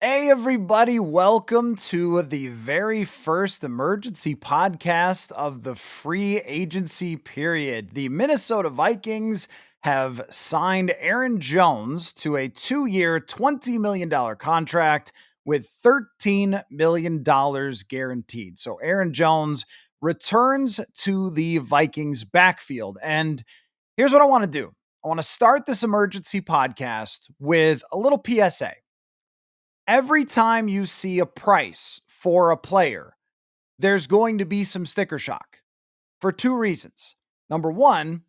Hey, everybody, welcome to the very first emergency podcast of the free agency period. The Minnesota Vikings have signed Aaron Jones to a 2 year, $20 million contract with $13 million guaranteed. So, Aaron Jones returns to the Vikings backfield. And here's what I want to do. I want to start this emergency podcast with a little PSA. Every time you see a price for a player, there's going to be some sticker shock for two reasons. Number one,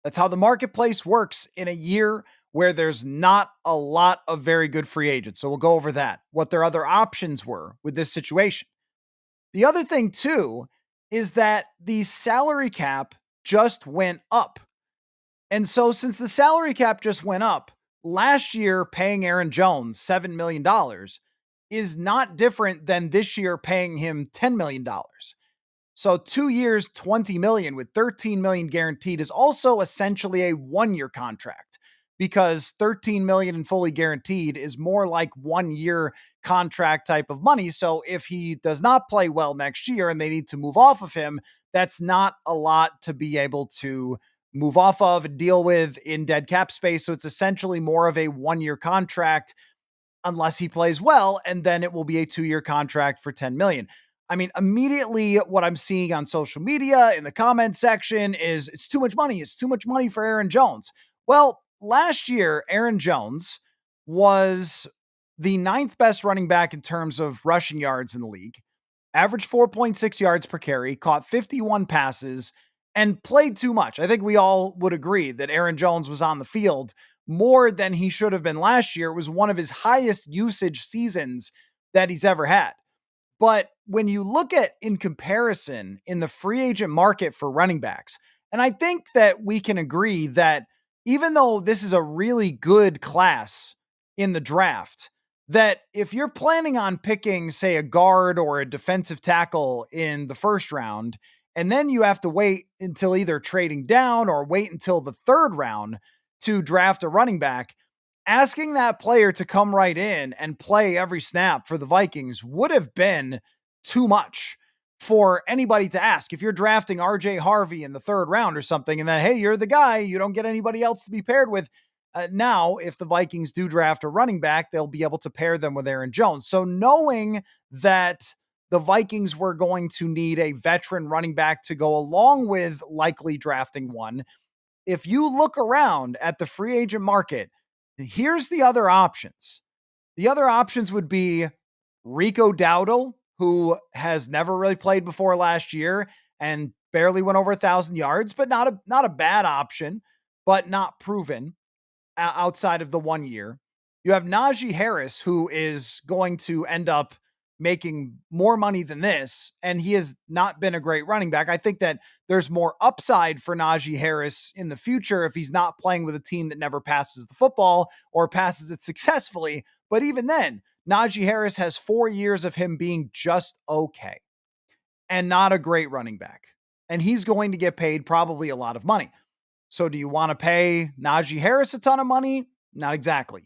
that's how the marketplace works in a year where there's not a lot of very good free agents. So we'll go over that, what their other options were with this situation. The other thing, too, is that the salary cap just went up. And so, since the salary cap just went up, last year paying Aaron Jones $7 million is not different than this year paying him $10 million. So 2 years, $20 million with $13 million guaranteed is also essentially a 1 year contract because $13 million in fully guaranteed is more like 1 year contract type of money. So if he does not play well next year and they need to move off of him, that's not a lot to be able to move off of and deal with in dead cap space. So it's essentially more of a 1 year contract unless he plays well, and then it will be a 2 year contract for $10 million. I mean, immediately what I'm seeing on social media in the comment section is it's too much money. It's too much money for Aaron Jones. Well, last year, Aaron Jones was the ninth best running back in terms of rushing yards in the league, averaged 4.6 yards per carry, caught 51 passes, and played too much. I think we all would agree that Aaron Jones was on the field more than he should have been last year. It was one of his highest usage seasons that he's ever had. But when you look at in comparison in the free agent market for running backs, and I think that we can agree that even though this is a really good class in the draft, that if you're planning on picking, say, a guard or a defensive tackle in the first round, and then you have to wait until either trading down or wait until the third round to draft a running back, asking that player to come right in and play every snap for the Vikings would have been too much for anybody to ask. If you're drafting RJ Harvey in the third round or something, and then, hey, you're the guy, you don't get anybody else to be paired with. Now, if the Vikings do draft a running back, they'll be able to pair them with Aaron Jones. So knowing that the Vikings were going to need a veteran running back to go along with likely drafting one, if you look around at the free agent market, here's the other options. The other options would be Rico Dowdle, who has never really played before last year and barely went over 1,000 yards, but not a bad option, but not proven outside of the 1 year. You have Najee Harris, who is going to end up making more money than this, and he has not been a great running back. I think that there's more upside for Najee Harris in the future if he's not playing with a team that never passes the football or passes it successfully. But even then, Najee Harris has 4 years of him being just okay and not a great running back. And he's going to get paid probably a lot of money. So do you want to pay Najee Harris a ton of money? Not exactly.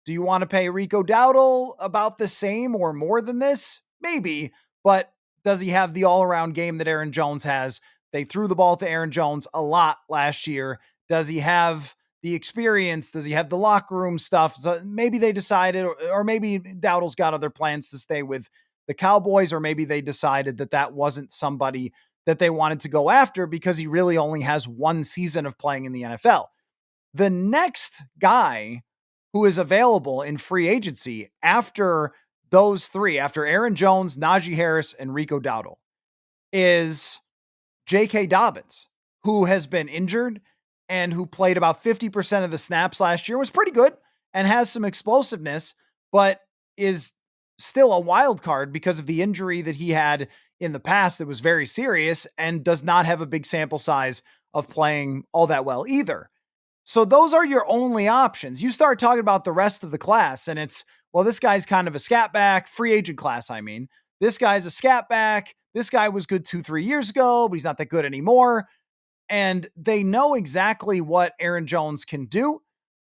Do you want to pay Rico Dowdle about the same or more than this? Maybe, but does he have the all-around game that Aaron Jones has? They threw the ball to Aaron Jones a lot last year. Does he have the experience? Does he have the locker room stuff? So maybe they decided, or maybe Dowdle's got other plans to stay with the Cowboys, or maybe they decided that that wasn't somebody that they wanted to go after because he really only has 1 season of playing in the NFL. The next guy who is available in free agency after those three, after Aaron Jones, Najee Harris, and Rico Dowdle, is J.K. Dobbins, who has been injured and who played about 50% of the snaps last year, was pretty good and has some explosiveness, but is still a wild card because of the injury that he had in the past that was very serious and does not have a big sample size of playing all that well either. So those are your only options. You start talking about the rest of the class and it's, well, this guy's kind of a scat back, free agent class. I mean, this guy's a scat back. This guy was good 2-3 years ago, but he's not that good anymore. And they know exactly what Aaron Jones can do.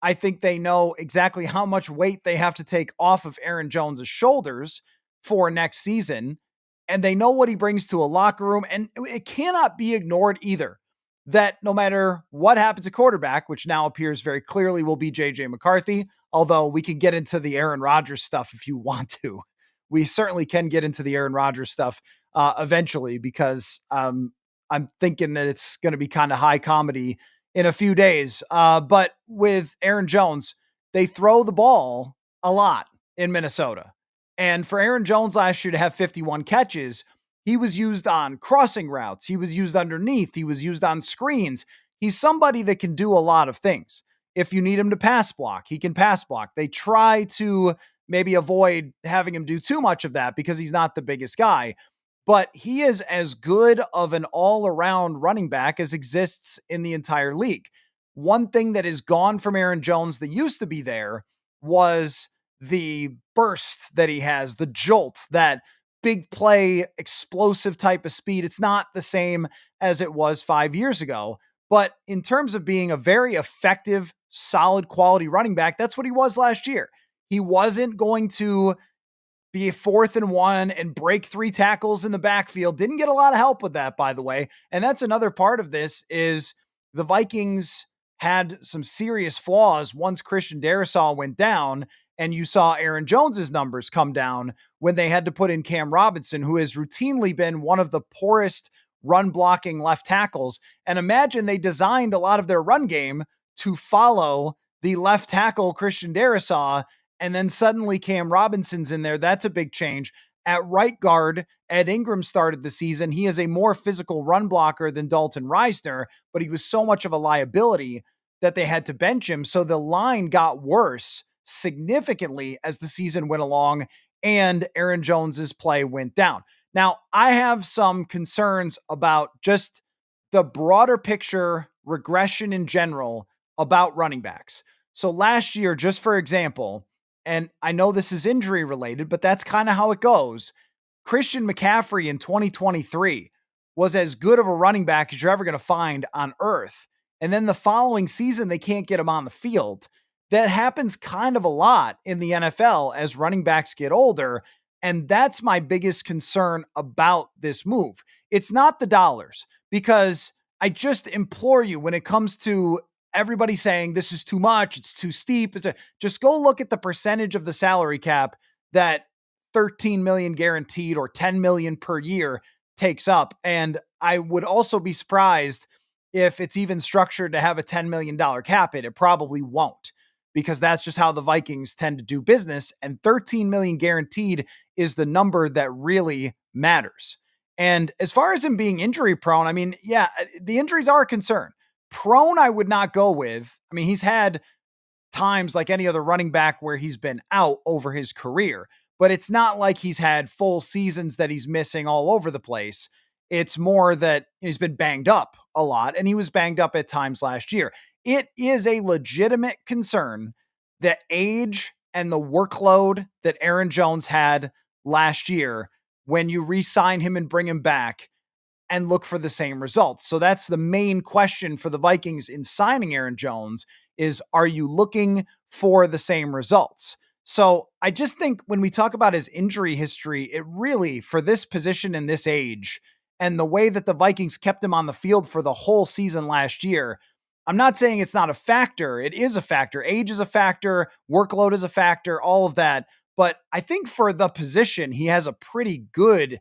I think they know exactly how much weight they have to take off of Aaron Jones's shoulders for next season. And they know what he brings to a locker room. And it cannot be ignored either that no matter what happens at quarterback, which now appears very clearly will be JJ McCarthy, although we can get into the Aaron Rodgers stuff if you want to. We certainly can get into the Aaron Rodgers stuff eventually because I'm thinking that it's going to be kind of high comedy in a few days. But with Aaron Jones, they throw the ball a lot in Minnesota. And for Aaron Jones last year to have 51 catches, he was used on crossing routes. He was used underneath. He was used on screens. He's somebody that can do a lot of things. If you need him to pass block, he can pass block. They try to maybe avoid having him do too much of that because he's not the biggest guy, but he is as good of an all around running back as exists in the entire league. One thing that is gone from Aaron Jones that used to be there was the burst that he has, the jolt, that big play, explosive type of speed. It's not the same as it was 5 years ago. But in terms of being a very effective, solid quality running back, that's what he was last year. He wasn't going to be 4th and 1 and break 3 tackles in the backfield. Didn't get a lot of help with that, by the way. And that's another part of this is the Vikings had some serious flaws once Christian Darrisaw went down, and you saw Aaron Jones's numbers come down when they had to put in Cam Robinson, who has routinely been one of the poorest run blocking left tackles. And imagine they designed a lot of their run game to follow the left tackle Christian Darrisaw, and then suddenly Cam Robinson's in there. That's a big change. At right guard, Ed Ingram started the season. He is a more physical run blocker than Dalton Reisner, but he was so much of a liability that they had to bench him. So the line got worse significantly as the season went along and Aaron Jones's play went down. Now, I have some concerns about just the broader picture regression in general about running backs. So last year, just for example, and I know this is injury related, but that's kind of how it goes. Christian McCaffrey in 2023 was as good of a running back as you're ever going to find on earth. And then the following season, they can't get him on the field. That happens kind of a lot in the NFL as running backs get older. And that's my biggest concern about this move. It's not the dollars, because I just implore you, when it comes to everybody saying this is too much, it's too steep, just go look at the percentage of the salary cap that 13 million guaranteed or 10 million per year takes up. And I would also be surprised if it's even structured to have a $10 million cap hit. It probably won't, because that's just how the Vikings tend to do business. And 13 million guaranteed is the number that really matters. And as far as him being injury prone, I mean, yeah, the injuries are a concern. Prone, I would not go with. I mean, he's had times like any other running back where he's been out over his career, but it's not like he's had full seasons that he's missing all over the place. It's more that he's been banged up a lot, and he was banged up at times last year. It is a legitimate concern that age and the workload that Aaron Jones had last year, when you re-sign him and bring him back and look for the same results. So that's the main question for the Vikings in signing Aaron Jones is, are you looking for the same results? So I just think when we talk about his injury history, it really, for this position and this age, and the way that the Vikings kept him on the field for the whole season last year, I'm not saying it's not a factor. It is a factor. Age is a factor. Workload is a factor, all of that. But I think for the position, he has a pretty good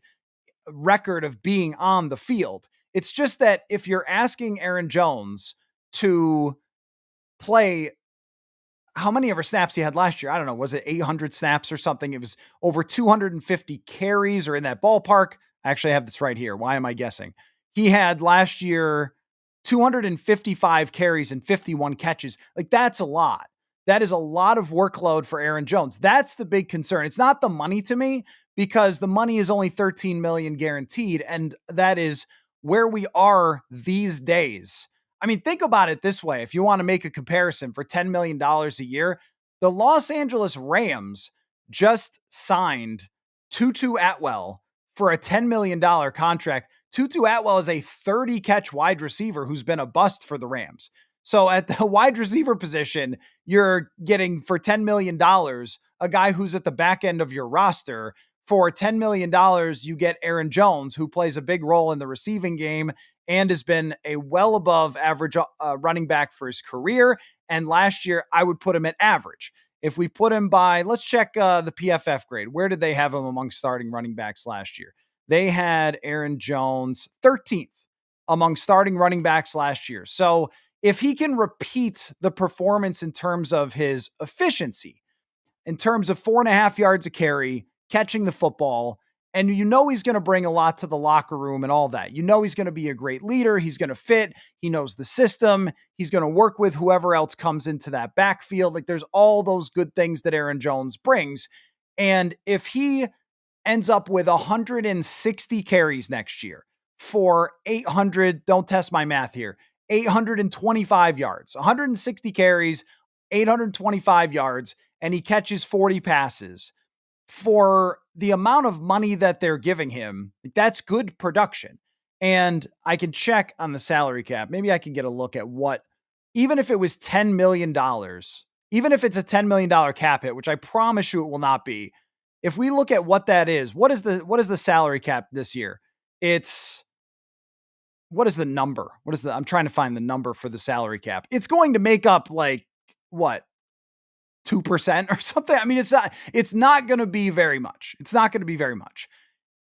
record of being on the field. It's just that if you're asking Aaron Jones to play, how many ever snaps he had last year? I don't know. Was it 800 snaps or something? It was over 250 carries or in that ballpark. I actually have this right here. Why am I guessing? He had last year 255 carries and 51 catches. Like, that's a lot. That is a lot of workload for Aaron Jones. That's the big concern. It's not the money to me, because the money is only 13 million guaranteed. And that is where we are these days. I mean, think about it this way. If you want to make a comparison for $10 million a year, the Los Angeles Rams just signed Tutu Atwell for a $10 million contract. Tutu Atwell is a 30 catch wide receiver who's been a bust for the Rams. So at the wide receiver position, you're getting for $10 million a guy who's at the back end of your roster. For $10 million, you get Aaron Jones, who plays a big role in the receiving game and has been a well above average running back for his career. And last year, I would put him at average. If we put him by, let's check the PFF grade. Where did they have him among starting running backs last year? They had Aaron Jones 13th among starting running backs last year. So if he can repeat the performance in terms of his efficiency, in terms of 4.5 yards a carry, catching the football, and he's going to bring a lot to the locker room and all that. He's going to be a great leader. He's going to fit. He knows the system. He's going to work with whoever else comes into that backfield. Like there's all those good things that Aaron Jones brings. And if he ends up with 160 carries next year for 800, don't test my math here, 825 yards, 160 carries, 825 yards, and he catches 40 passes for the amount of money that they're giving him. That's good production. And I can check on the salary cap. Maybe I can get a look at what, even if it was $10 million, even if it's a $10 million cap hit, which I promise you it will not be. If we look at what that is, what is the salary cap this year? What is the number? I'm trying to find the number for the salary cap. It's going to make up like what? 2% or something. I mean, it's not going to be very much. It's not going to be very much.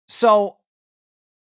So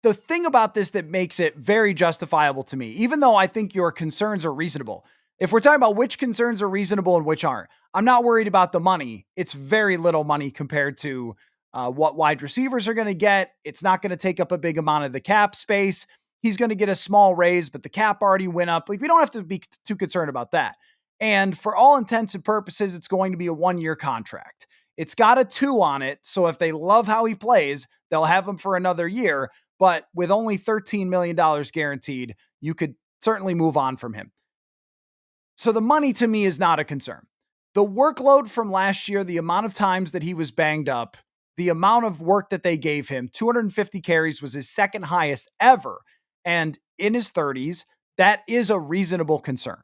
the thing about this that makes it very justifiable to me, even though I think your concerns are reasonable, if we're talking about which concerns are reasonable and which aren't, I'm not worried about the money. It's very little money compared to what wide receivers are going to get. It's not going to take up a big amount of the cap space. He's going to get a small raise, but the cap already went up. Like we don't have to be too concerned about that. And for all intents and purposes, it's going to be a 1-year contract. It's got a 2 on it. So if they love how he plays, they'll have him for another year. But with only $13 million guaranteed, you could certainly move on from him. So the money to me is not a concern. The workload from last year, the amount of times that he was banged up, the amount of work that they gave him, 250 carries was his second highest ever. And in his 30s, that is a reasonable concern.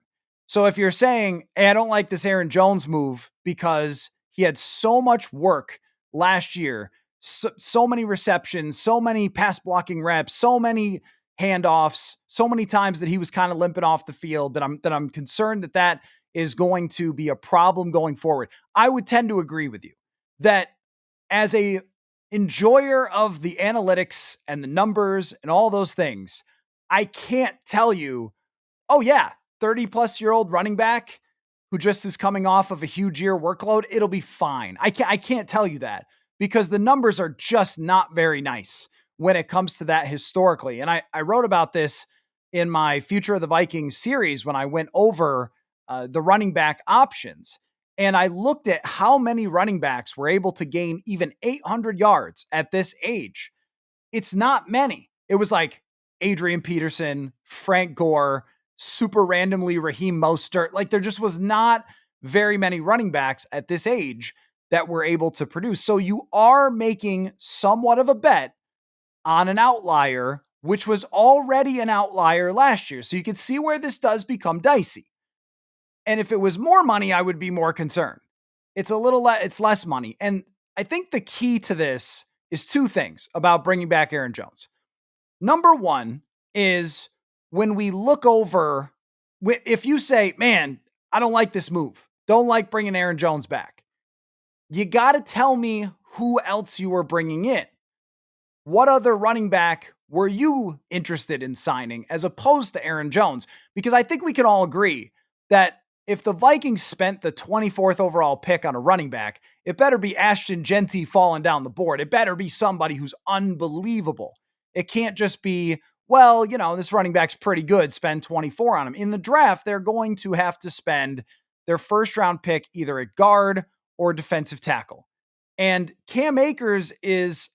So if you're saying, hey, I don't like this Aaron Jones move because he had so much work last year, so many receptions, so many pass blocking reps, so many handoffs, so many times that he was kind of limping off the field, that I'm concerned that is going to be a problem going forward. I would tend to agree with you that as a enjoyer of the analytics and the numbers and all those things, I can't tell you, oh yeah, 30-plus-year-old running back who just is coming off of a huge year workload, it'll be fine. I can't tell you that because the numbers are just not very nice when it comes to that historically. And I wrote about this in my Future of the Vikings series when I went over the running back options. And I looked at how many running backs were able to gain even 800 yards at this age. It's not many. It was like Adrian Peterson, Frank Gore, super randomly Raheem Mostert. Like there just was not very many running backs at this age that were able to produce. So you are making somewhat of a bet on an outlier, which was already an outlier last year. So you can see where this does become dicey. And if it was more money, I would be more concerned. It's it's less money. And I think the key to this is 2 things about bringing back Aaron Jones. Number 1 is when we look over, if you say, man, I don't like this move, don't like bringing Aaron Jones back, you got to tell me who else you were bringing in. What other running back were you interested in signing as opposed to Aaron Jones? Because I think we can all agree that if the Vikings spent the 24th overall pick on a running back, it better be Ashton Genty falling down the board. It better be somebody who's unbelievable. It can't just be, well, this running back's pretty good, spend 24 on him. In the draft, they're going to have to spend their first round pick either at guard or defensive tackle. And Cam Akers is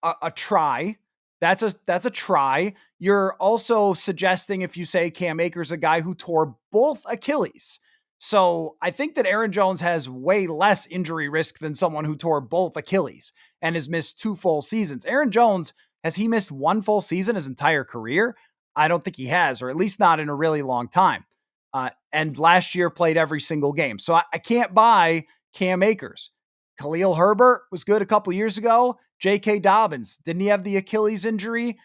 a try. That's a try. You're also suggesting if you say Cam Akers, a guy who tore both Achilles. So I think that Aaron Jones has way less injury risk than someone who tore both Achilles and has missed 2 full seasons. Aaron Jones, has he missed 1 full season his entire career? I don't think he has, or at least not in a really long time. and last year played every single game. So I can't buy Cam Akers. Khalil Herbert was good a couple years ago. J.K. Dobbins, didn't he have the Achilles injury?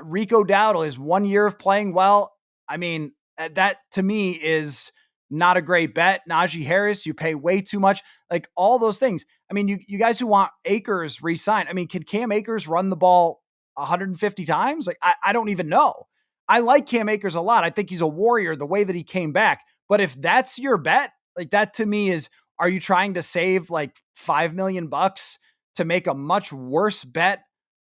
Rico Dowdle is 1 year of playing well. I mean, that to me is not a great bet. Najee Harris, you pay way too much. Like all those things. I mean, you guys who want Akers re-signed. I mean, can Cam Akers run the ball 150 times? Like, I don't even know. I like Cam Akers a lot. I think he's a warrior the way that he came back. But if that's your bet, like that to me is, are you trying to save like $5 million to make a much worse bet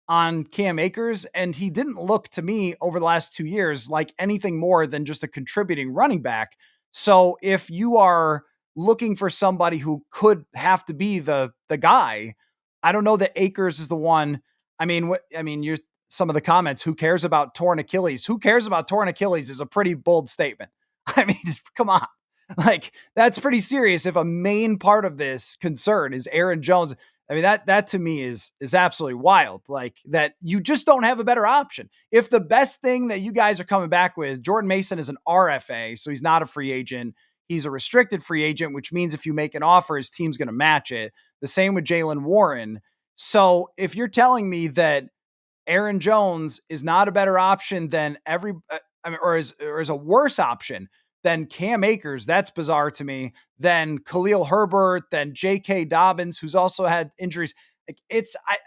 on Cam Akers? And he didn't look to me over the last 2 years like anything more than just a contributing running back. So if you are looking for somebody who could have to be the guy, I don't know that Akers is the one. You're some of the comments, who cares about torn Achilles? Who cares about torn Achilles is a pretty bold statement. I mean, come on. Like, that's pretty serious if a main part of this concern is Aaron Jones. I mean, that to me is absolutely wild. Like, that you just don't have a better option. If the best thing that you guys are coming back with, Jordan Mason is an RFA, so he's not a free agent. He's a restricted free agent, which means if you make an offer, his team's going to match it. The same with Jaylen Warren. So if you're telling me that Aaron Jones is not a better option than or is a worse option than Cam Akers, that's bizarre to me, than Khalil Herbert, than J.K. Dobbins, who's also had injuries. Like,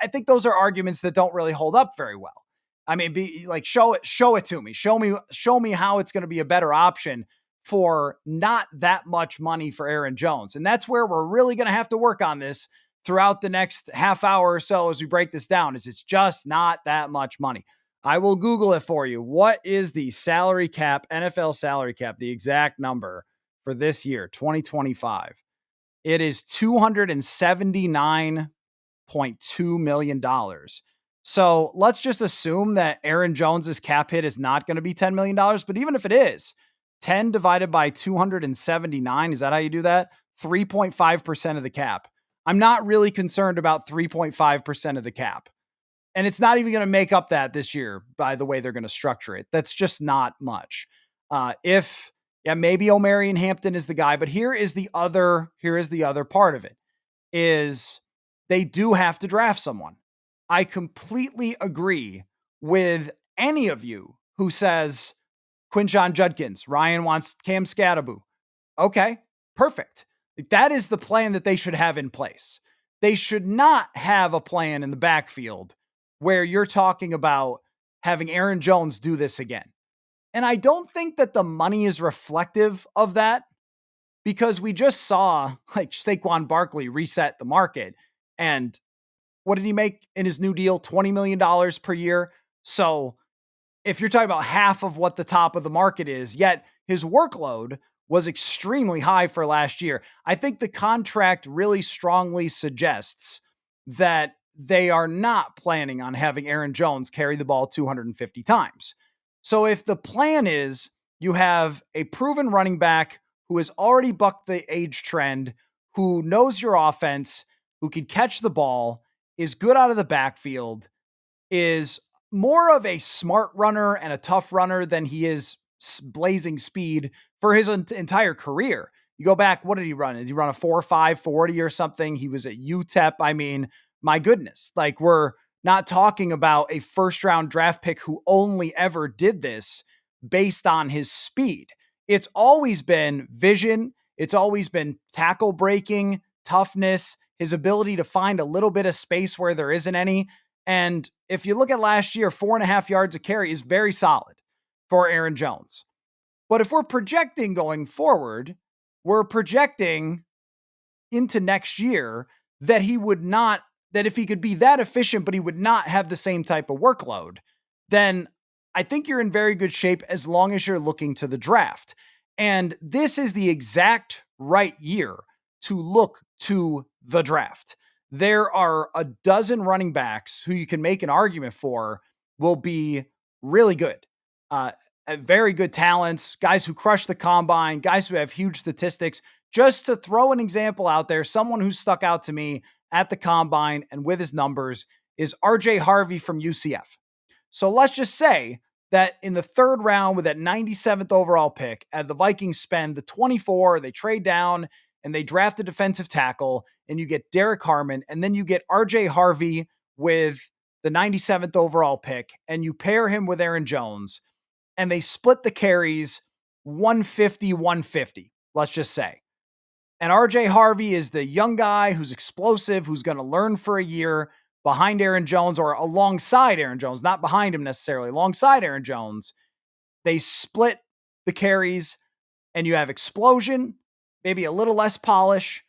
I think those are arguments that don't really hold up very well. I mean, show it to me. Show me how it's going to be a better option for not that much money for Aaron Jones. And that's where we're really going to have to work on this throughout the next half hour or so as we break this down, is it's just not that much money. I will Google it for you. What is the salary cap, NFL salary cap, the exact number for this year, 2025? It is $279.2 million. So let's just assume that Aaron Jones's cap hit is not going to be $10 million. But even if it is, 10 divided by 279, is that how you do that? 3.5% of the cap. I'm not really concerned about 3.5% of the cap. And it's not even going to make up that this year by the way they're going to structure it. That's just not much. Maybe Omarion Hampton is the guy, but here is the other part of it, is they do have to draft someone. I completely agree with any of you who says Quinshon Judkins, Ryan wants Cam Scatteraboo. Okay, perfect. That is the plan that they should have in place. They should not have a plan in the backfield where you're talking about having Aaron Jones do this again. And I don't think that the money is reflective of that, because we just saw like Saquon Barkley reset the market. And what did he make in his new deal? $20 million per year. So if you're talking about half of what the top of the market is, yet his workload was extremely high for last year, I think the contract really strongly suggests that they are not planning on having Aaron Jones carry the ball 250 times. So if the plan is you have a proven running back who has already bucked the age trend, who knows your offense, who can catch the ball, is good out of the backfield, is more of a smart runner and a tough runner than he is blazing speed for his entire career. You go back, what did he run? Did he run a 4.5 40 or something? He was at UTEP. I mean, my goodness, like, we're not talking about a first round draft pick who only ever did this based on his speed. It's always been vision. It's always been tackle breaking, toughness, his ability to find a little bit of space where there isn't any. And if you look at last year, 4.5 yards a carry is very solid for Aaron Jones. But if we're projecting going forward, we're projecting into next year that if he could be that efficient, but he would not have the same type of workload, then I think you're in very good shape as long as you're looking to the draft. And this is the exact right year to look to the draft. There are a dozen running backs who you can make an argument for will be really good. Very good talents, guys who crush the combine, guys who have huge statistics. Just to throw an example out there, someone who stuck out to me at the combine and with his numbers is RJ Harvey from UCF. So let's just say that in the third round with that 97th overall pick, the Vikings spend the 24, they trade down and they draft a defensive tackle, and you get Derek Harmon, and then you get RJ Harvey with the 97th overall pick, and you pair him with Aaron Jones, and they split the carries 150, 150, let's just say. And RJ Harvey is the young guy who's explosive, who's going to learn for a year behind Aaron Jones or alongside Aaron Jones, not behind him necessarily, alongside Aaron Jones. They split the carries, and you have explosion, maybe a little less polish,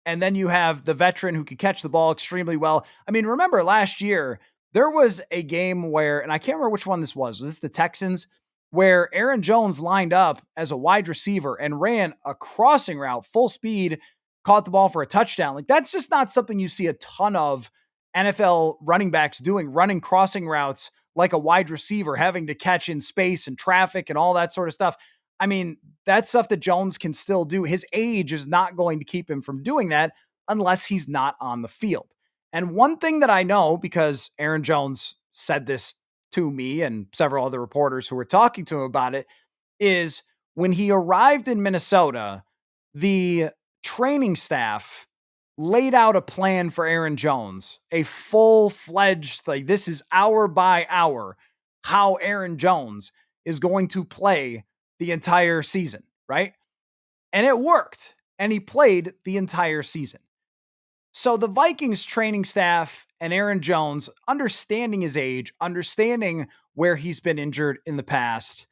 and then you have the veteran who can catch the ball extremely well. I mean, remember last year, there was a game where, and I can't remember which one this was this the Texans, where Aaron Jones lined up as a wide receiver and ran a crossing route full speed, caught the ball for a touchdown. Like, that's just not something you see a ton of NFL running backs doing, running crossing routes like a wide receiver, having to catch in space and traffic and all that sort of stuff. I mean, that's stuff that Jones can still do. His age is not going to keep him from doing that unless he's not on the field. And one thing that I know, because Aaron Jones said this to me and several other reporters who were talking to him about it, is when he arrived in Minnesota, the training staff laid out a plan for Aaron Jones, a full-fledged, like, this is hour by hour how Aaron Jones is going to play the entire season, right? And it worked. And he played the entire season. So the Vikings training staff and Aaron Jones, understanding his age, understanding where he's been injured in the past,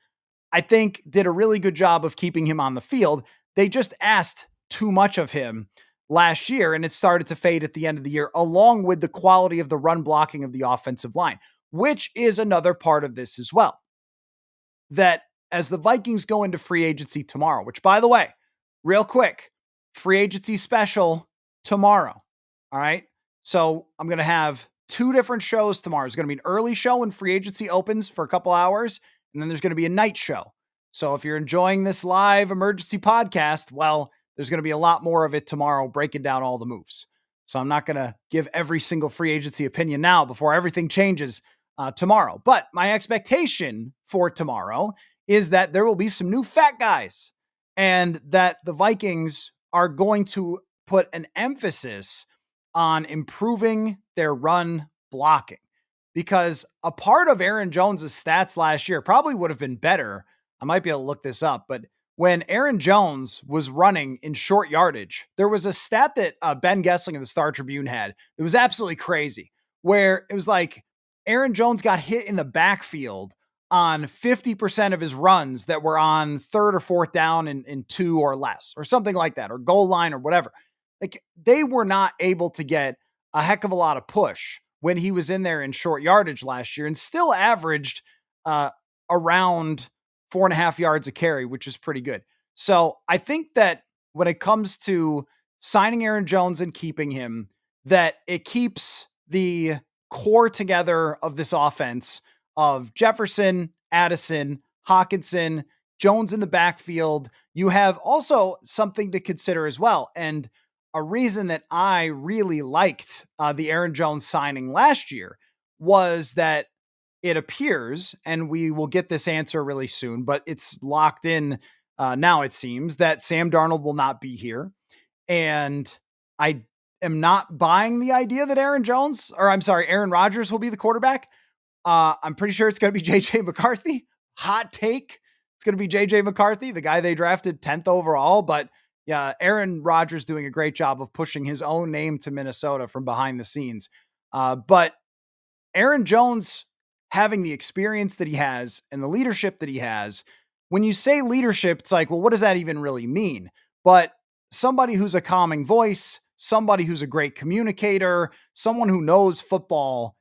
I think did a really good job of keeping him on the field. They just asked too much of him last year, and it started to fade at the end of the year, along with the quality of the run blocking of the offensive line, which is another part of this as well. That as the Vikings go into free agency tomorrow, which, by the way, real quick, free agency special tomorrow. All right. So I'm going to have two different shows tomorrow. There's going to be an early show when free agency opens for a couple hours, and then there's going to be a night show. So if you're enjoying this live emergency podcast, well, there's going to be a lot more of it tomorrow, breaking down all the moves. So I'm not going to give every single free agency opinion now before everything changes tomorrow. But my expectation for tomorrow is that there will be some new fat guys, and that the Vikings are going to put an emphasis on improving their run blocking, because a part of Aaron Jones's stats last year probably would have been better. I might be able to look this up, but when Aaron Jones was running in short yardage, there was a stat that Ben Gessling of the Star Tribune had. It was absolutely crazy, where it was like Aaron Jones got hit in the backfield on 50% of his runs that were on third or fourth down in two or less, or something like that, or goal line or whatever. Like, they were not able to get a heck of a lot of push when he was in there in short yardage last year, and still averaged around 4.5 yards a carry, which is pretty good. So I think that when it comes to signing Aaron Jones and keeping him, that it keeps the core together of this offense of Jefferson, Addison, Hawkinson, Jones in the backfield. You have also something to consider as well. And a reason that I really liked the Aaron Jones signing last year was that it appears, and we will get this answer really soon, but it's locked in now, it seems, that Sam Darnold will not be here. And I am not buying the idea that Aaron Rodgers will be the quarterback. I'm pretty sure it's going to be JJ McCarthy. Hot take. It's going to be JJ McCarthy, the guy they drafted 10th overall. But yeah, Aaron Rodgers doing a great job of pushing his own name to Minnesota from behind the scenes. But Aaron Jones having the experience that he has and the leadership that he has, when you say leadership, it's like, well, what does that even really mean? But somebody who's a calming voice, somebody who's a great communicator, someone who knows football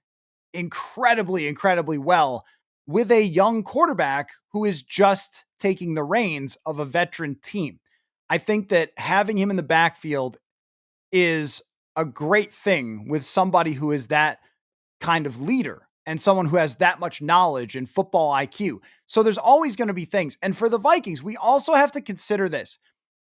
incredibly, incredibly well, with a young quarterback who is just taking the reins of a veteran team. I think that having him in the backfield is a great thing with somebody who is that kind of leader and someone who has that much knowledge and football IQ. So there's always going to be things. And for the Vikings, we also have to consider this,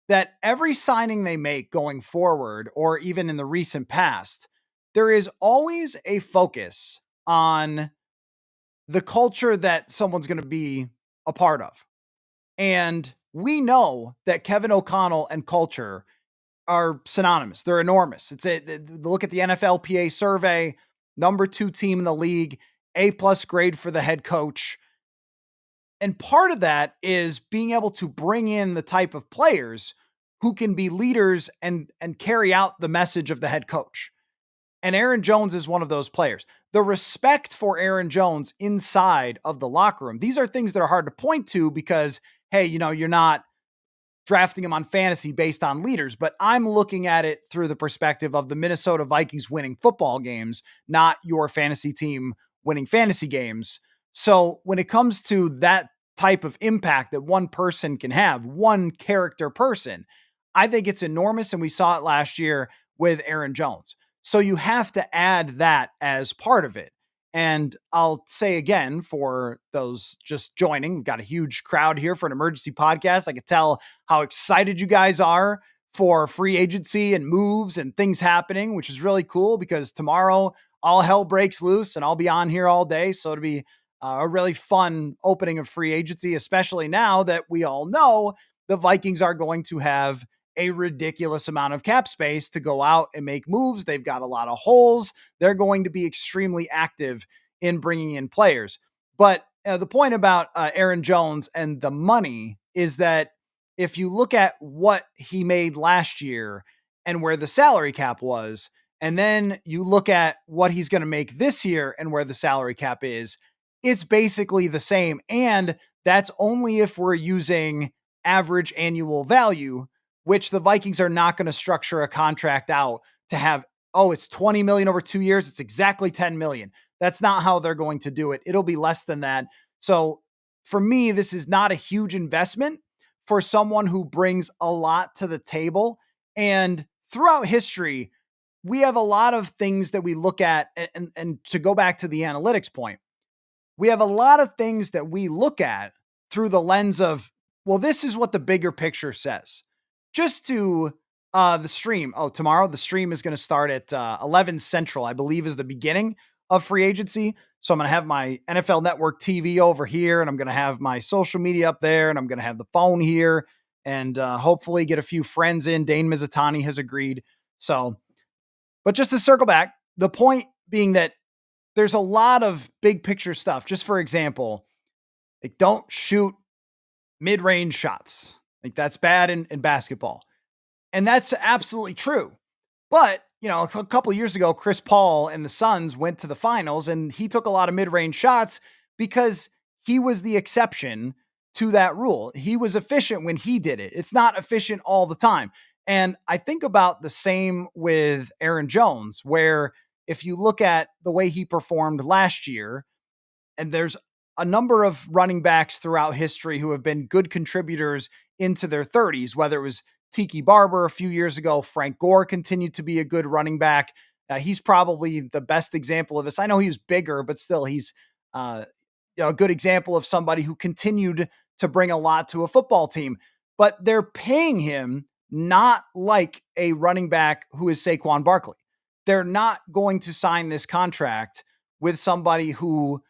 that every signing they make going forward, or even in the recent past, there is always a focus on the culture that someone's going to be a part of. And we know that Kevin O'Connell and culture are synonymous. They're enormous. Look at the NFLPA survey, number 2 team in the league, A+ grade for the head coach. And part of that is being able to bring in the type of players who can be leaders and carry out the message of the head coach. And Aaron Jones is one of those players. The respect for Aaron Jones inside of the locker room. These are things that are hard to point to because, hey, you're not drafting him on fantasy based on leaders, but I'm looking at it through the perspective of the Minnesota Vikings winning football games, not your fantasy team winning fantasy games. So when it comes to that type of impact that one person can have, one character person, I think it's enormous. And we saw it last year with Aaron Jones. So you have to add that as part of it. And I'll say again, for those just joining, we've got a huge crowd here for an emergency podcast. I could tell how excited you guys are for free agency and moves and things happening, which is really cool because tomorrow all hell breaks loose and I'll be on here all day. So it'll be a really fun opening of free agency, especially now that we all know the Vikings are going to have a ridiculous amount of cap space to go out and make moves. They've got a lot of holes. They're going to be extremely active in bringing in players. But the point about Aaron Jones and the money is that if you look at what he made last year and where the salary cap was, and then you look at what he's going to make this year and where the salary cap is, it's basically the same. And that's only if we're using average annual value, which the Vikings are not going to structure a contract out to have, oh, it's 20 million over 2 years. It's exactly 10 million. That's not how they're going to do it. It'll be less than that. So for me, this is not a huge investment for someone who brings a lot to the table. And throughout history, we have a lot of things that we look at. And to go back to the analytics point, we have a lot of things that we look at through the lens of, well, this is what the bigger picture says. Just to the stream. Oh, tomorrow the stream is going to start at 11 Central, I believe is the beginning of free agency. So I'm going to have my NFL Network TV over here, and I'm going to have my social media up there, and I'm going to have the phone here, and hopefully get a few friends in. Dane Mizutani has agreed. So, but just to circle back, the point being that there's a lot of big picture stuff. Just for example, like don't shoot mid-range shots. Like that's bad in basketball. And that's absolutely true. But, a couple of years ago, Chris Paul and the Suns went to the finals and he took a lot of mid-range shots because he was the exception to that rule. He was efficient when he did it. It's not efficient all the time. And I think about the same with Aaron Jones, where if you look at the way he performed last year, and there's a number of running backs throughout history who have been good contributors into their 30s, whether it was Tiki Barber a few years ago, Frank Gore continued to be a good running back. He's probably the best example of this. I know he was bigger, but still he's a good example of somebody who continued to bring a lot to a football team. But they're paying him not like a running back who is Saquon Barkley. They're not going to sign this contract with somebody who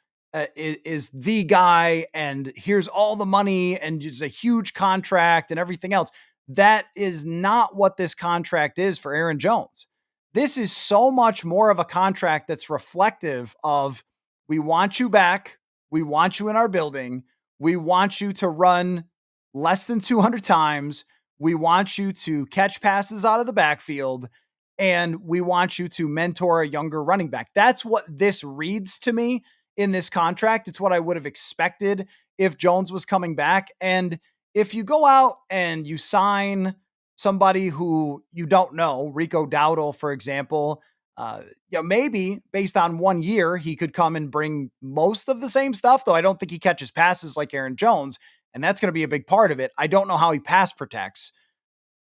is the guy and here's all the money and it's a huge contract and everything else. That is not what this contract is for Aaron Jones. This is so much more of a contract that's reflective of, we want you back. We want you in our building. We want you to run less than 200 times. We want you to catch passes out of the backfield. And we want you to mentor a younger running back. That's what this reads to me in this contract. It's what I would have expected if Jones was coming back. And if you go out and you sign somebody who you don't know, Rico Dowdle, for example, maybe based on 1 year, he could come and bring most of the same stuff, though I don't think he catches passes like Aaron Jones, and that's going to be a big part of it. I don't know how he pass protects.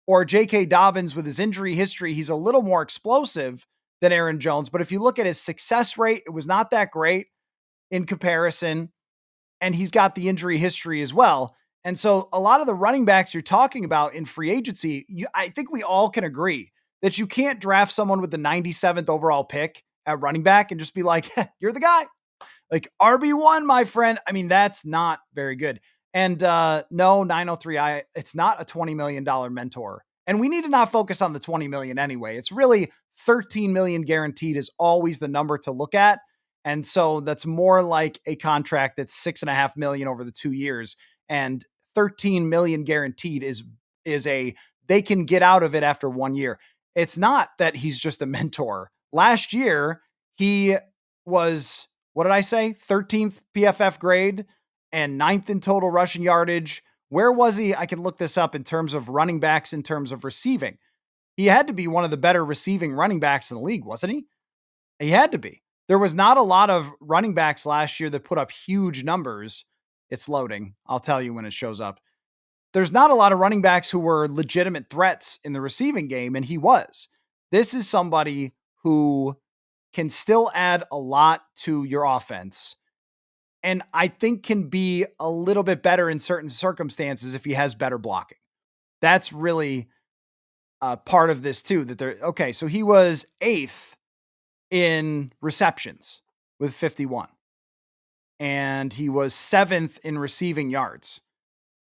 Or J.K. Dobbins, with his injury history, he's a little more explosive than Aaron Jones, but if you look at his success rate, it was not that great in comparison, and he's got the injury history as well. And so a lot of the running backs you're talking about in free agency, I think we all can agree that you can't draft someone with the 97th overall pick at running back and just be like, you're the guy. Like RB1, my friend. I mean, that's not very good. And no, 903i, it's not a $20 million mentor. And we need to not focus on the 20 million anyway. It's really 13 million guaranteed is always the number to look at. And so that's more like a contract that's 6.5 million over the 2 years. And 13 million guaranteed is a they can get out of it after 1 year. It's not that he's just a mentor. Last year, he was, what did I say? 13th PFF grade and ninth in total rushing yardage. Where was he? I can look this up in terms of running backs, in terms of receiving. He had to be one of the better receiving running backs in the league, wasn't he? He had to be. There was not a lot of running backs last year that put up huge numbers. It's loading. I'll tell you when it shows up. There's not a lot of running backs who were legitimate threats in the receiving game, and he was. This is somebody who can still add a lot to your offense, and I think can be a little bit better in certain circumstances if he has better blocking. That's really part of this too. That they're okay. So he was eighth in receptions with 51, and he was seventh in receiving yards.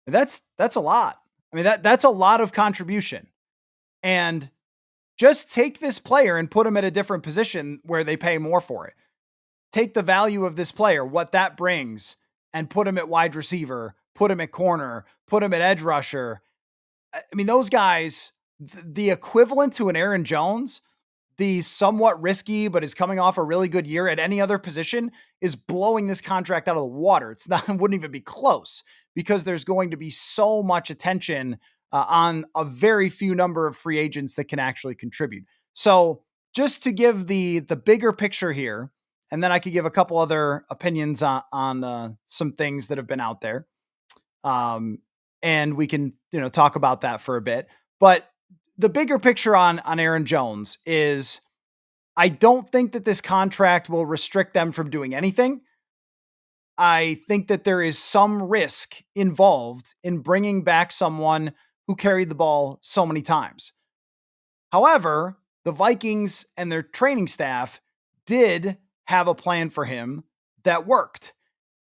That's a lot. I mean, that's a lot of contribution. And just take this player and put him at a different position where they pay more for it. Take the value of this player, what that brings, and put him at wide receiver, put him at corner, put him at edge rusher. I mean, those guys, the equivalent to an Aaron Jones, the somewhat risky, but is coming off a really good year at any other position, is blowing this contract out of the water. It's not, it wouldn't even be close because there's going to be so much attention on a very few number of free agents that can actually contribute. So just to give the bigger picture here, and then I could give a couple other opinions on some things that have been out there. And we can, talk about that for a bit, but the bigger picture on Aaron Jones is I don't think that this contract will restrict them from doing anything. I think that there is some risk involved in bringing back someone who carried the ball so many times. However, the Vikings and their training staff did have a plan for him that worked.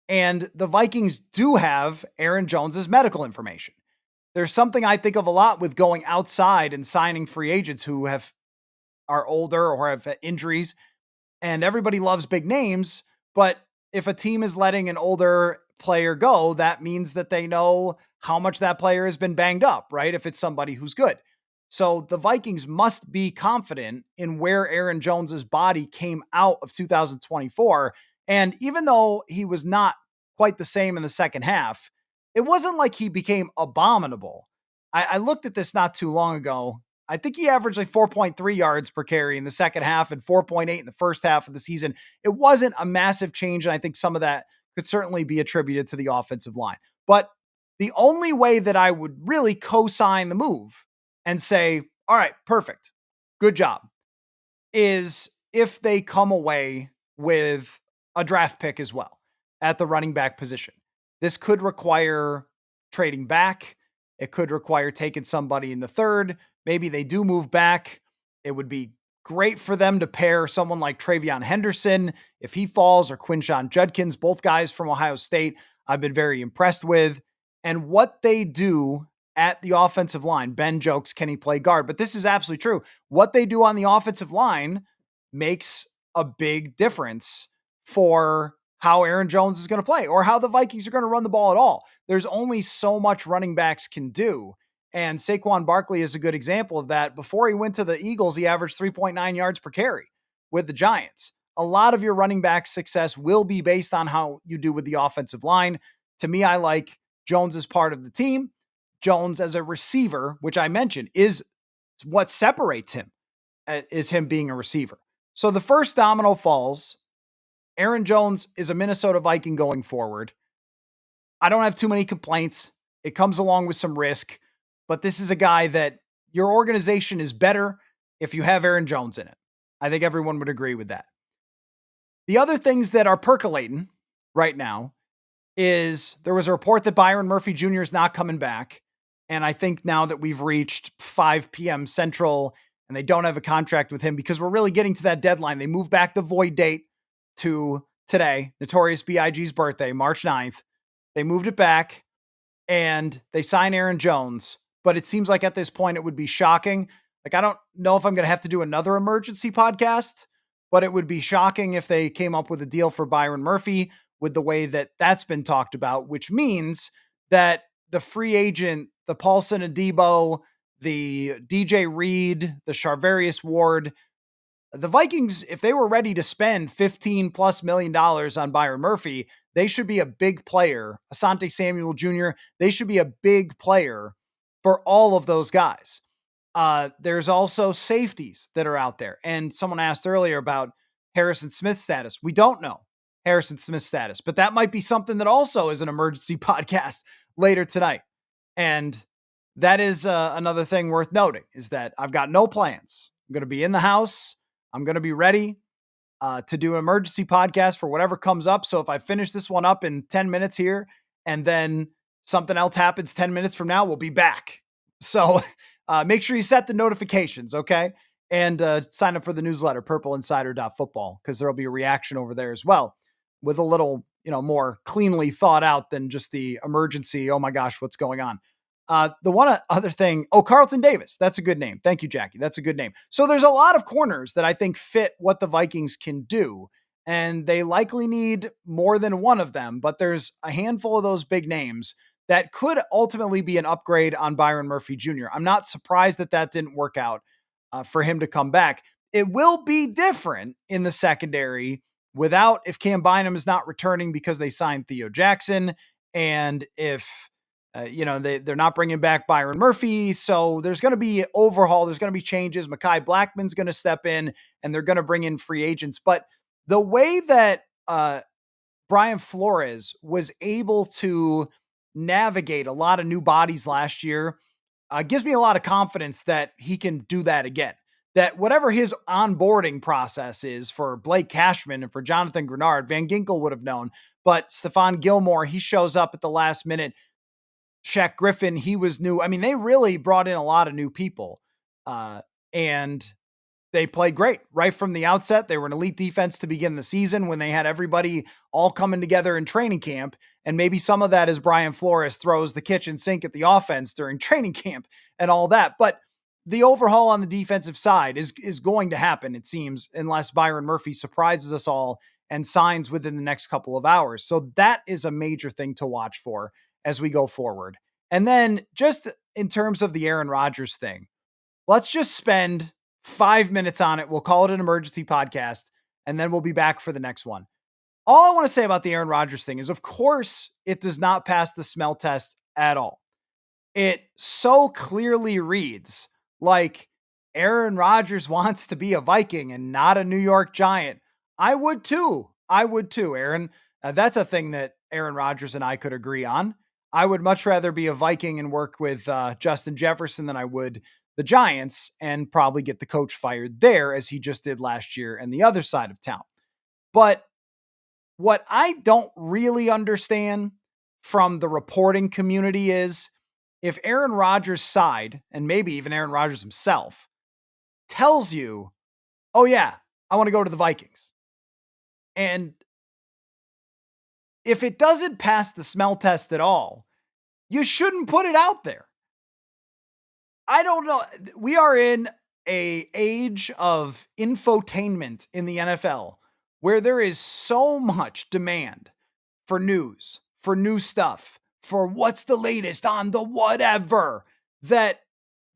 And the Vikings do have Aaron Jones's medical information. There's something I think of a lot with going outside and signing free agents who are older or have injuries, and everybody loves big names. But if a team is letting an older player go, that means that they know how much that player has been banged up, right? If it's somebody who's good. So the Vikings must be confident in where Aaron Jones's body came out of 2024. And even though he was not quite the same in the second half, it wasn't like he became abominable. I looked at this not too long ago. I think he averaged like 4.3 yards per carry in the second half and 4.8 in the first half of the season. It wasn't a massive change, and I think some of that could certainly be attributed to the offensive line. But the only way that I would really co-sign the move and say, all right, perfect, good job, is if they come away with a draft pick as well at the running back position. This could require trading back. It could require taking somebody in the third. Maybe they do move back. It would be great for them to pair someone like Travion Henderson if he falls, or Quinshon Judkins, both guys from Ohio State I've been very impressed with. And what they do at the offensive line, Ben jokes, can he play guard? But this is absolutely true. What they do on the offensive line makes a big difference for how Aaron Jones is going to play or how the Vikings are going to run the ball at all. There's only so much running backs can do. And Saquon Barkley is a good example of that. Before he went to the Eagles, he averaged 3.9 yards per carry with the Giants. A lot of your running back success will be based on how you do with the offensive line. To me, I like Jones as part of the team. Jones as a receiver, which I mentioned, is what separates him, is him being a receiver. So the first domino falls. Aaron Jones is a Minnesota Viking going forward. I don't have too many complaints. It comes along with some risk, but this is a guy that your organization is better if you have Aaron Jones in it. I think everyone would agree with that. The other things that are percolating right now is there was a report that Byron Murphy Jr. is not coming back. And I think now that we've reached 5 p.m. Central and they don't have a contract with him because we're really getting to that deadline, they move back the void date to today, Notorious B.I.G.'s birthday, March 9th. They moved it back and they sign Aaron Jones. But it seems like at this point it would be shocking. Like, I don't know if I'm going to have to do another emergency podcast, but it would be shocking if they came up with a deal for Byron Murphy with the way that that's been talked about, which means that the free agent, the Paulson Adebo, the DJ Reed, the Charvarius Ward, the Vikings, if they were ready to spend 15 plus million dollars on Byron Murphy, they should be a big player. Asante Samuel Jr., they should be a big player for all of those guys. There's also safeties that are out there. And someone asked earlier about Harrison Smith's status. We don't know Harrison Smith's status, but that might be something that also is an emergency podcast later tonight. And that is another thing worth noting is that I've got no plans. I'm going to be in the house. I'm going to be ready to do an emergency podcast for whatever comes up. So if I finish this one up in 10 minutes here and then something else happens 10 minutes from now, we'll be back. So make sure you set the notifications, okay? And sign up for the newsletter, purpleinsider.football, because there'll be a reaction over there as well with a little, more cleanly thought out than just the emergency. Oh my gosh, what's going on? The one other thing, Carlton Davis. That's a good name. Thank you, Jackie. That's a good name. So there's a lot of corners that I think fit what the Vikings can do, and they likely need more than one of them, but there's a handful of those big names that could ultimately be an upgrade on Byron Murphy Jr. I'm not surprised that didn't work out for him to come back. It will be different in the secondary if Cam Bynum is not returning because they signed Theo Jackson, and if they're not bringing back Byron Murphy. So there's going to be overhaul. There's going to be changes. Mekhi Blackman's going to step in and they're going to bring in free agents. But the way that Brian Flores was able to navigate a lot of new bodies last year gives me a lot of confidence that he can do that again. That whatever his onboarding process is for Blake Cashman and for Jonathan Grenard, Van Ginkel would have known. But Stephon Gilmore, he shows up at the last minute. Shaq Griffin, he was new. I mean, they really brought in a lot of new people and they played great right from the outset. They were an elite defense to begin the season when they had everybody all coming together in training camp. And maybe some of that is Brian Flores throws the kitchen sink at the offense during training camp and all that. But the overhaul on the defensive side is going to happen, it seems, unless Byron Murphy surprises us all and signs within the next couple of hours. So that is a major thing to watch for as we go forward. And then just in terms of the Aaron Rodgers thing, let's just spend 5 minutes on it. We'll call it an emergency podcast, and then we'll be back for the next one. All I want to say about the Aaron Rodgers thing is, of course, it does not pass the smell test at all. It so clearly reads like Aaron Rodgers wants to be a Viking and not a New York Giant. I would too, Aaron. That's a thing that Aaron Rodgers and I could agree on. I would much rather be a Viking and work with Justin Jefferson than I would the Giants and probably get the coach fired there as he just did last year and the other side of town. But what I don't really understand from the reporting community is if Aaron Rodgers' side, and maybe even Aaron Rodgers himself, tells you, oh yeah, I want to go to the Vikings. And if it doesn't pass the smell test at all, you shouldn't put it out there. I don't know. We are in an age of infotainment in the NFL where there is so much demand for news, for new stuff, for what's the latest on the whatever, that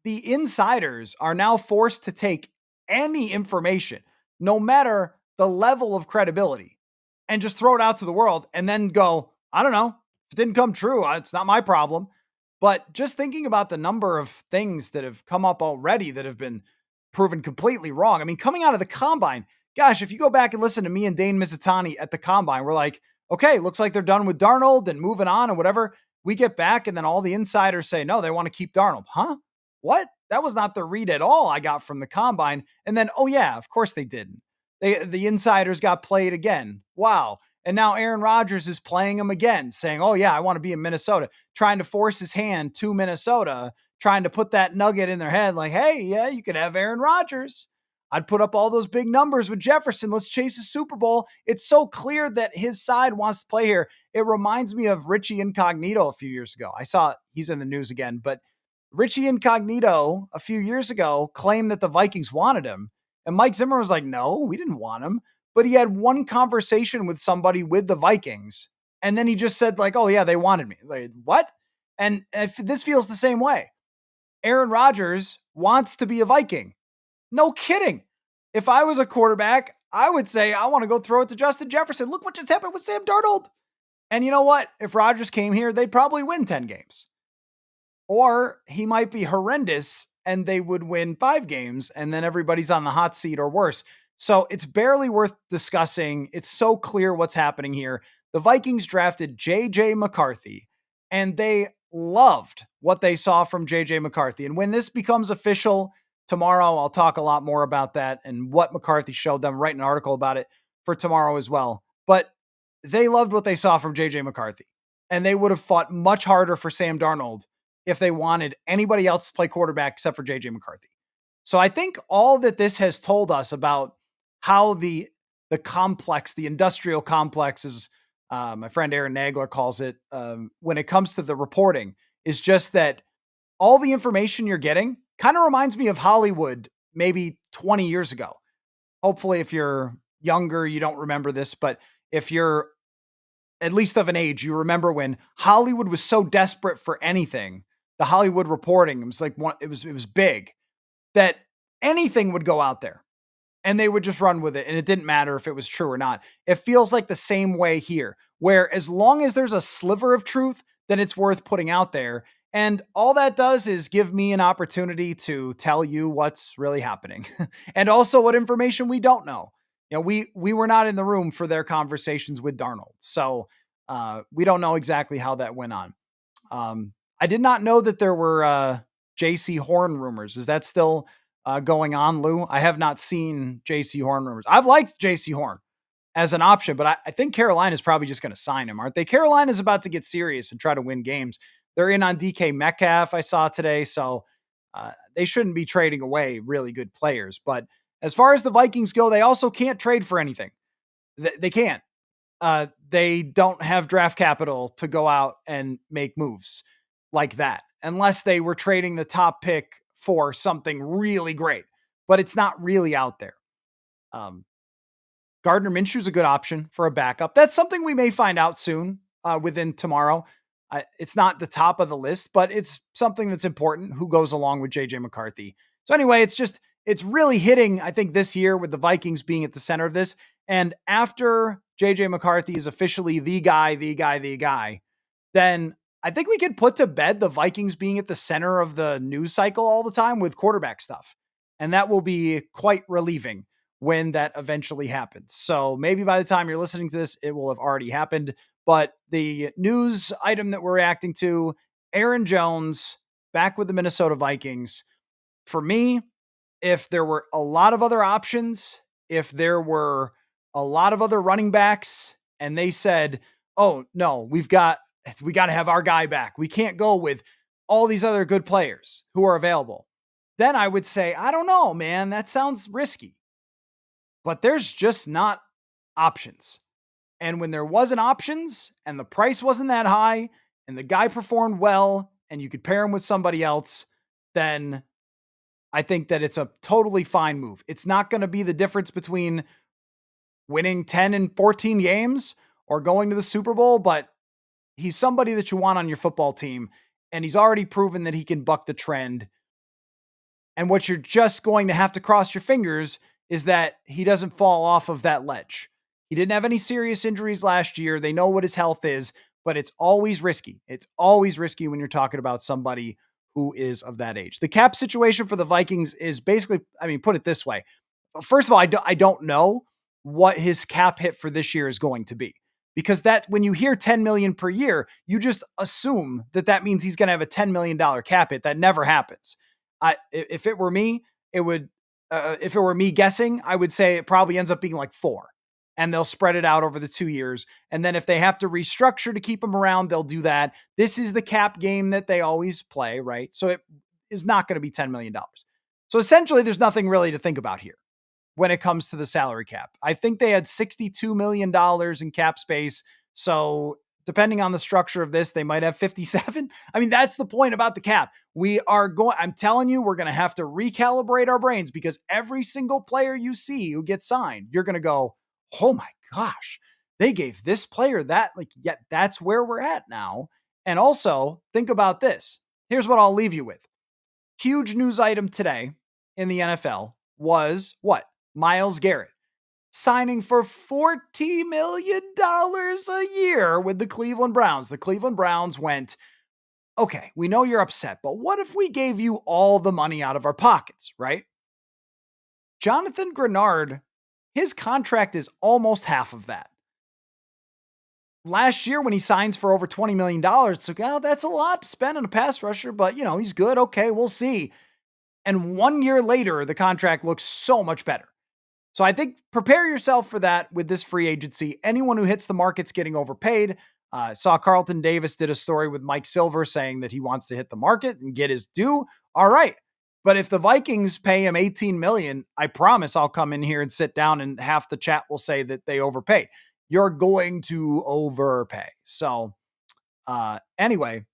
the insiders are now forced to take any information, no matter the level of credibility, and just throw it out to the world and then go, I don't know. If it didn't come true, it's not my problem. But just thinking about the number of things that have come up already that have been proven completely wrong. I mean, coming out of the combine, gosh, if you go back and listen to me and Dane Mizutani at the combine, we're like, okay, looks like they're done with Darnold and moving on and whatever. We get back and then all the insiders say, no, they want to keep Darnold. Huh? What? That was not the read at all I got from the combine. And then, oh yeah, of course they didn't. The insiders got played again. Wow. And now Aaron Rodgers is playing him again, saying, oh yeah, I want to be in Minnesota, trying to force his hand to Minnesota, trying to put that nugget in their head like, hey, yeah, you could have Aaron Rodgers. I'd put up all those big numbers with Jefferson. Let's chase the Super Bowl. It's so clear that his side wants to play here. It reminds me of Richie Incognito a few years ago. I saw he's in the news again, but Richie Incognito a few years ago claimed that the Vikings wanted him. And Mike Zimmer was like, no, we didn't want him. But he had one conversation with somebody with the Vikings. And then he just said, like, oh, yeah, they wanted me. Like, what? And if this feels the same way. Aaron Rodgers wants to be a Viking. No kidding. If I was a quarterback, I would say, I want to go throw it to Justin Jefferson. Look what just happened with Sam Darnold. And you know what? If Rodgers came here, they'd probably win 10 games. Or he might be horrendous and they would win 5 games and then everybody's on the hot seat or worse. So it's barely worth discussing. It's so clear what's happening here. The Vikings drafted JJ McCarthy and they loved what they saw from JJ McCarthy. And when this becomes official tomorrow, I'll talk a lot more about that and what McCarthy showed them, write an article about it for tomorrow as well. But they loved what they saw from JJ McCarthy and they would have fought much harder for Sam Darnold if they wanted anybody else to play quarterback except for JJ McCarthy. So I think all that this has told us about how the complex, the industrial complex, is my friend Aaron Nagler calls it, when it comes to the reporting, is just that all the information you're getting kind of reminds me of Hollywood maybe 20 years ago. Hopefully, if you're younger, you don't remember this, but if you're at least of an age, you remember when Hollywood was so desperate for anything. The Hollywood reporting, it was like it was big, that anything would go out there and they would just run with it. And it didn't matter if it was true or not. It feels like the same way here, where as long as there's a sliver of truth, then it's worth putting out there. And all that does is give me an opportunity to tell you what's really happening and also what information we don't know. You know, we were not in the room for their conversations with Darnold. So we don't know exactly how that went on. I did not know that there were JC Horn rumors. Is that still going on, Lou? I have not seen JC Horn rumors. I've liked JC Horn as an option, but I think Carolina's probably just going to sign him, aren't they? Carolina's about to get serious and try to win games. They're in on DK Metcalf, I saw today, so they shouldn't be trading away really good players. But as far as the Vikings go, they also can't trade for anything. They can't. They don't have draft capital to go out and make moves like that, unless they were trading the top pick for something really great, but it's not really out there. Gardner Minshew is a good option for a backup. That's something we may find out soon within tomorrow. It's not the top of the list, but it's something that's important who goes along with JJ McCarthy. So anyway, it's really hitting, I think, this year with the Vikings being at the center of this. And after JJ McCarthy is officially the guy, then I think we could put to bed the Vikings being at the center of the news cycle all the time with quarterback stuff. And that will be quite relieving when that eventually happens. So maybe by the time you're listening to this, it will have already happened. But the news item that we're reacting to, Aaron Jones back with the Minnesota Vikings. For me, if there were a lot of other options, if there were a lot of other running backs and they said, oh no, we got to have our guy back, we can't go with all these other good players who are available, then I would say, I don't know, man, that sounds risky. But there's just not options. And when there wasn't options and the price wasn't that high and the guy performed well and you could pair him with somebody else, then I think that it's a totally fine move. It's not going to be the difference between winning 10 and 14 games or going to the Super Bowl, but he's somebody that you want on your football team, and he's already proven that he can buck the trend. And what you're just going to have to cross your fingers is that he doesn't fall off of that ledge. He didn't have any serious injuries last year. They know what his health is, but it's always risky. It's always risky when you're talking about somebody who is of that age. The cap situation for the Vikings is basically, I mean, put it this way. First of all, I don't know what his cap hit for this year is going to be, because that when you hear 10 million per year, you just assume that means he's going to have a $10 million cap hit. That never happens. If it were me, if it were me guessing, I would say it probably ends up being like 4, and they'll spread it out over the 2 years. And then if they have to restructure to keep him around, they'll do that. This is the cap game that they always play, right? So it is not going to be $10 million. So essentially there's nothing really to think about here. when it comes to the salary cap. I think they had $62 million in cap space. So depending on the structure of this, they might have 57. I mean, that's the point about the cap. I'm telling you, we're going to have to recalibrate our brains because every single player you see who gets signed, you're going to go, oh my gosh, they gave this player that. Like, yet that's where we're at now. And also, think about this. Here's what I'll leave you with. Huge news item today in the NFL was what? Myles Garrett signing for $40 million a year with the Cleveland Browns. The Cleveland Browns went, okay, we know you're upset, but what if we gave you all the money out of our pockets, right? Jonathan Grenard, his contract is almost half of that. Last year when he signs for over $20 million, it's like, oh, that's a lot to spend on a pass rusher, but he's good. Okay, we'll see. And 1 year later, the contract looks so much better. So I think prepare yourself for that with this free agency. Anyone who hits the market's getting overpaid. Saw Carlton Davis did a story with Mike Silver saying that he wants to hit the market and get his due. All right. But if the Vikings pay him $18 million, I promise I'll come in here and sit down and half the chat will say that they overpaid. You're going to overpay. So anyway,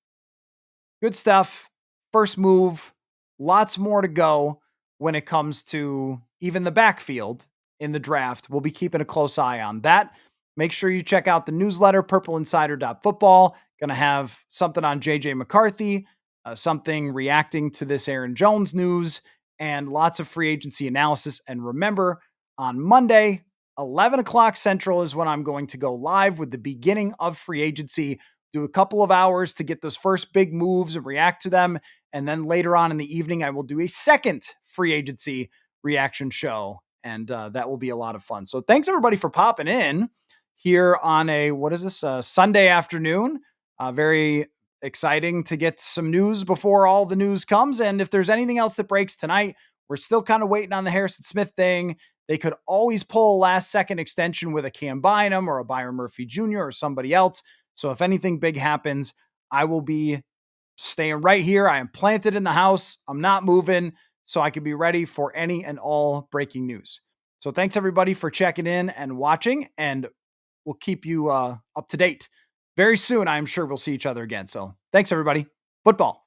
good stuff. First move. Lots more to go when it comes to even the backfield in the draft. We'll be keeping a close eye on that. Make sure you check out the newsletter, purpleinsider.football. Going to have something on JJ McCarthy, something reacting to this Aaron Jones news, and lots of free agency analysis. And remember, on Monday, 11 o'clock Central is when I'm going to go live with the beginning of free agency. Do a couple of hours to get those first big moves and react to them. And then later on in the evening, I will do a second free agency reaction show. And that will be a lot of fun. So thanks everybody for popping in here on Sunday afternoon. Very exciting to get some news before all the news comes. And if there's anything else that breaks tonight, we're still kind of waiting on the Harrison Smith thing. They could always pull a last second extension with a Cam Bynum or a Byron Murphy Jr. or somebody else. So if anything big happens, I will be staying right here. I am planted in the house. I'm not moving, so I can be ready for any and all breaking news. So thanks everybody for checking in and watching, and we'll keep you up to date. Very soon, I'm sure we'll see each other again. So thanks everybody. Football.